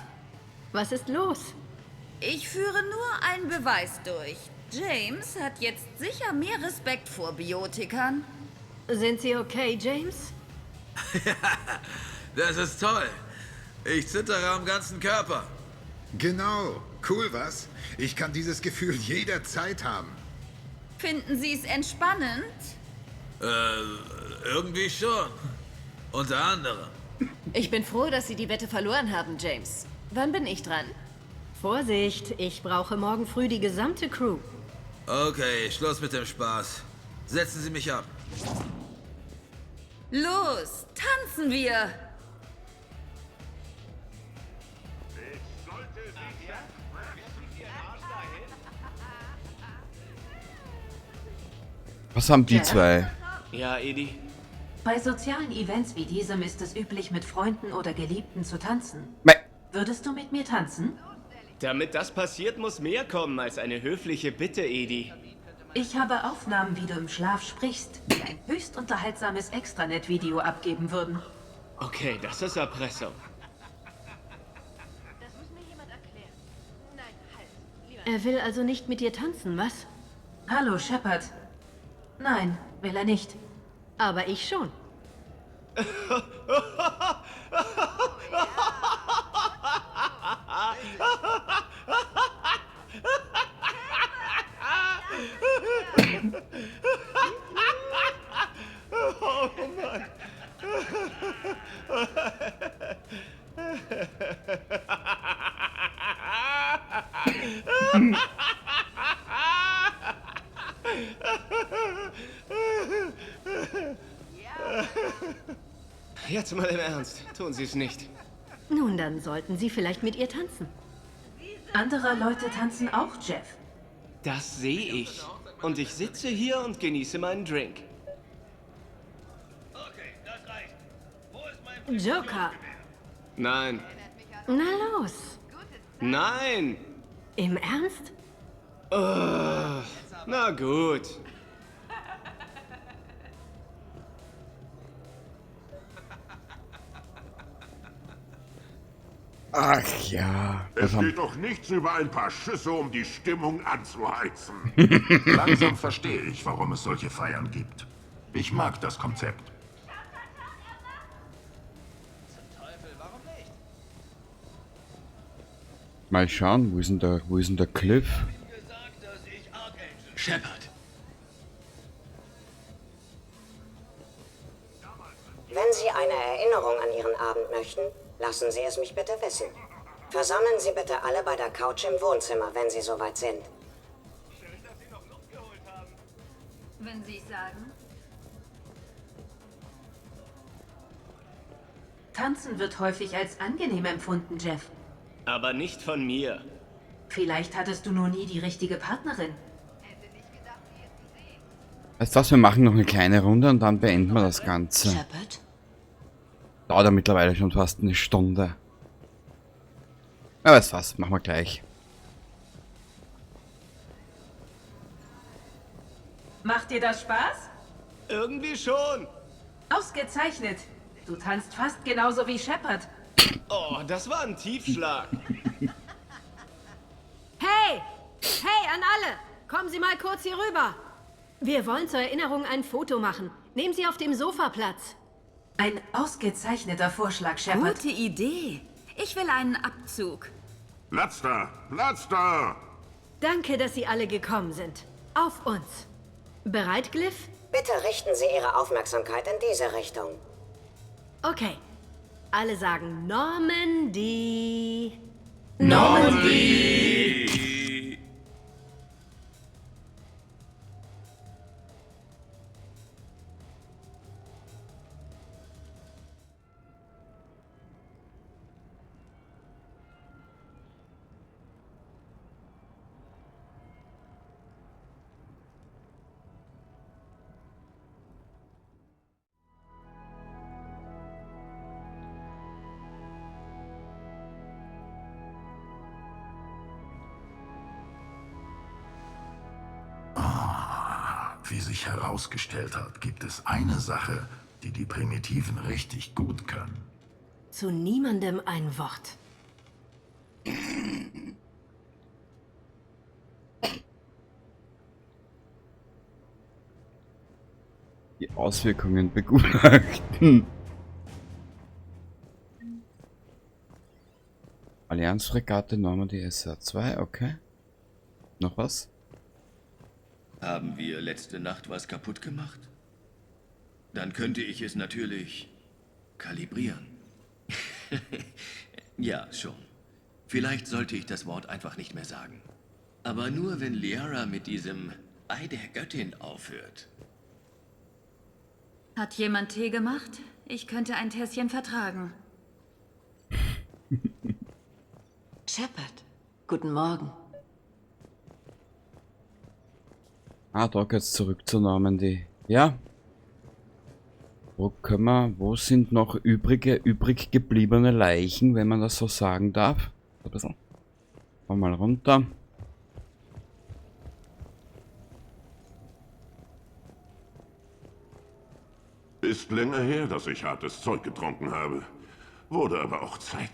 Was ist los? Ich führe nur einen Beweis durch. James hat jetzt sicher mehr Respekt vor Biotikern. Sind Sie okay, James? Das ist toll. Ich zittere am ganzen Körper. Genau. Cool, was? Ich kann dieses Gefühl jederzeit haben. Finden Sie es entspannend? Irgendwie schon. Unter anderem. Ich bin froh, dass Sie die Wette verloren haben, James. Wann bin ich dran? Vorsicht, ich brauche morgen früh die gesamte Crew. Okay, Schluss mit dem Spaß. Setzen Sie mich ab. Los, tanzen wir! Was haben die zwei? Ja, Edie. Bei sozialen Events wie diesem ist es üblich, mit Freunden oder Geliebten zu tanzen. Würdest du mit mir tanzen? Damit das passiert, muss mehr kommen als eine höfliche Bitte, Edie. Ich habe Aufnahmen, wie du im Schlaf sprichst, die ein höchst unterhaltsames Extranet-Video abgeben würden. Okay, das ist Erpressung. Er will also nicht mit dir tanzen, was? Hallo, Shepard. Nein, will er nicht. Aber ich schon. Oh Mann. Jetzt mal im Ernst, tun Sie es nicht. Nun, dann sollten Sie vielleicht mit ihr tanzen. Andere Leute tanzen auch, Jeff. Das sehe ich. Und ich sitze hier und genieße meinen Drink. Joker. Nein. Na los. Nein. Im Ernst? Oh, na gut. Ach ja. Es geht doch nichts über ein paar Schüsse, um die Stimmung anzuheizen. Langsam verstehe ich, warum es solche Feiern gibt. Ich mag das Konzept. Mal schauen, wo ist denn der Cliff? Shepard. Wenn Sie eine Erinnerung an Ihren Abend möchten, lassen Sie es mich bitte wissen. Versammeln Sie bitte alle bei der Couch im Wohnzimmer, wenn Sie soweit sind. Wenn Sie es sagen. Tanzen wird häufig als angenehm empfunden, Jeff. Aber nicht von mir. Vielleicht hattest du nur nie die richtige Partnerin. Weißt du was, wir machen noch eine kleine Runde und dann beenden wir das Ganze. Shepard? Dauert ja mittlerweile schon fast eine Stunde. Ja, weißt du was, machen wir gleich. Macht dir das Spaß? Irgendwie schon. Ausgezeichnet. Du tanzt fast genauso wie Shepard. Oh, das war ein Tiefschlag. Hey! Hey, an alle! Kommen Sie mal kurz hier rüber. Wir wollen zur Erinnerung ein Foto machen. Nehmen Sie auf dem Sofa Platz. Ein ausgezeichneter Vorschlag, Shepard. Gute Idee. Ich will einen Abzug. Platz da! Platz da! Danke, dass Sie alle gekommen sind. Auf uns. Bereit, Glyph? Bitte richten Sie Ihre Aufmerksamkeit in diese Richtung. Okay. Alle sagen Normandy. Normandy! Wie sich herausgestellt hat, gibt es eine Sache, die die Primitiven richtig gut können. Zu niemandem ein Wort. Die Auswirkungen begutachten. Allianzfregatte Normandy SR2, okay. Noch was? Haben wir letzte Nacht was kaputt gemacht? Dann könnte ich es natürlich kalibrieren. Ja, schon. Vielleicht sollte ich das Wort einfach nicht mehr sagen. Aber nur, wenn Liara mit diesem Ei der Göttin aufhört. Hat jemand Tee gemacht? Ich könnte ein Tässchen vertragen. Shepard, guten Morgen. Ah, da geht's zurück zur Normandy. Ja. Wo sind noch übrig gebliebene Leichen, wenn man das so sagen darf? Ein bisschen. Mal runter. Ist länger her, dass ich hartes Zeug getrunken habe. Wurde aber auch Zeit.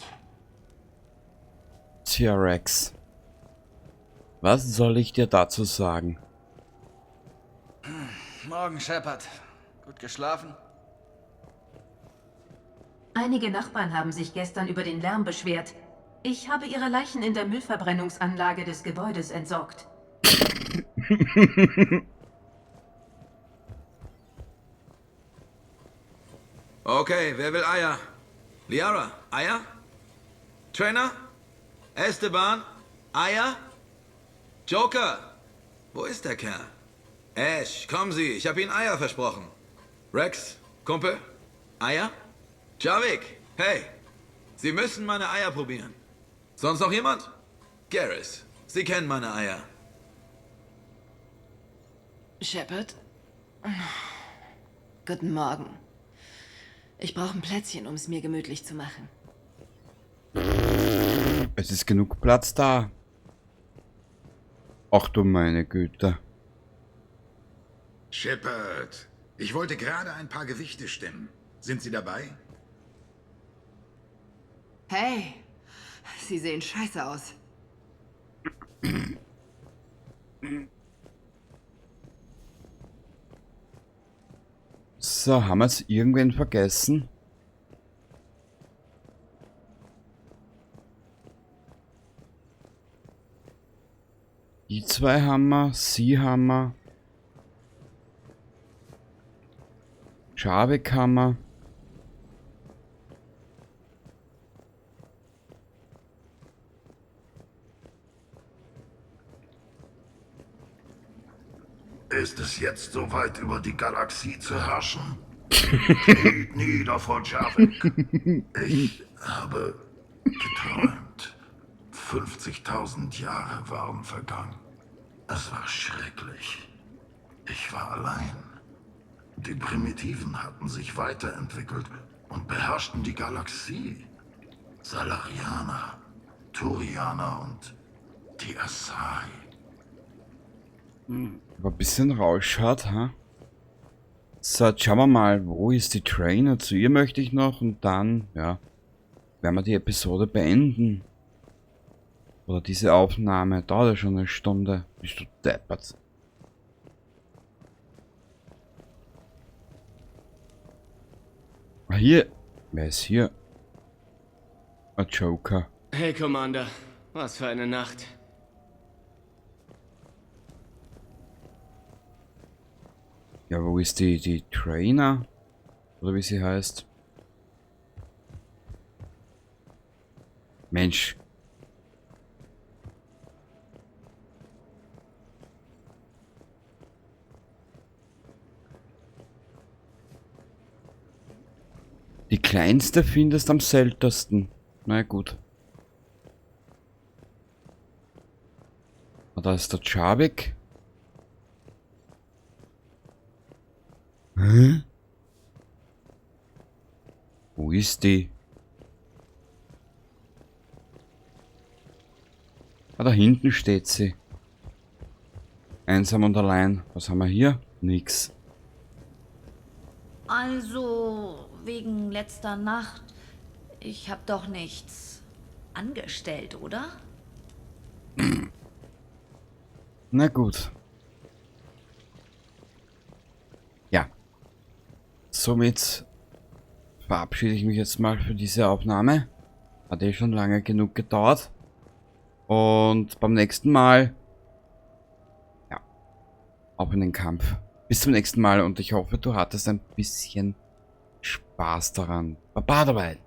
Tja, Rex. Was soll ich dir dazu sagen? Morgen, Shepard. Gut geschlafen? Einige Nachbarn haben sich gestern über den Lärm beschwert. Ich habe ihre Leichen in der Müllverbrennungsanlage des Gebäudes entsorgt. Okay, wer will Eier? Liara, Eier? Trainer? Esteban? Eier? Joker? Wo ist der Kerl? Ash, kommen Sie, ich habe Ihnen Eier versprochen. Rex, Kumpel? Eier? Javik, hey, Sie müssen meine Eier probieren. Sonst noch jemand? Garrus, Sie kennen meine Eier. Shepard? Guten Morgen. Ich brauche ein Plätzchen, um es mir gemütlich zu machen. Es ist genug Platz da. Ach du meine Güte. Shepard, ich wollte gerade ein paar Gewichte stemmen. Sind Sie dabei? Hey, Sie sehen scheiße aus. So, haben wir es irgendwen vergessen? Die zwei haben wir, sie haben wir. Javik haben wir. Ist es jetzt soweit, über die Galaxie zu herrschen? Kniet nieder vor Javik. Ich habe geträumt. 50.000 Jahre waren vergangen. Es war schrecklich. Ich war allein. Die Primitiven hatten sich weiterentwickelt und beherrschten die Galaxie. Salarianer, Turianer und die Asai. Aber ein bisschen rausschaut, ha? So, jetzt schauen wir mal, wo ist die Trainer? Zu ihr möchte ich noch und dann, ja, werden wir die Episode beenden. Oder diese Aufnahme, dauert ja schon eine Stunde. Bist du deppert. Ah, hier. Wer ist hier? Ein Joker. Hey, Commander. Was für eine Nacht. Ja, wo ist die Trainer? Oder wie sie heißt? Mensch. Die kleinste findest am seltensten. Na gut. Da ist der Javik. Hä? Wo ist die? Ah, da hinten steht sie. Einsam und allein. Was haben wir hier? Nix. Also, wegen letzter Nacht. Ich hab doch nichts angestellt, oder? Na gut. Ja. Somit verabschiede ich mich jetzt mal für diese Aufnahme. Hat eh schon lange genug gedauert. Und beim nächsten Mal, ja, ab in den Kampf. Bis zum nächsten Mal und ich hoffe, du hattest ein bisschen Spaß daran. Baba dabei.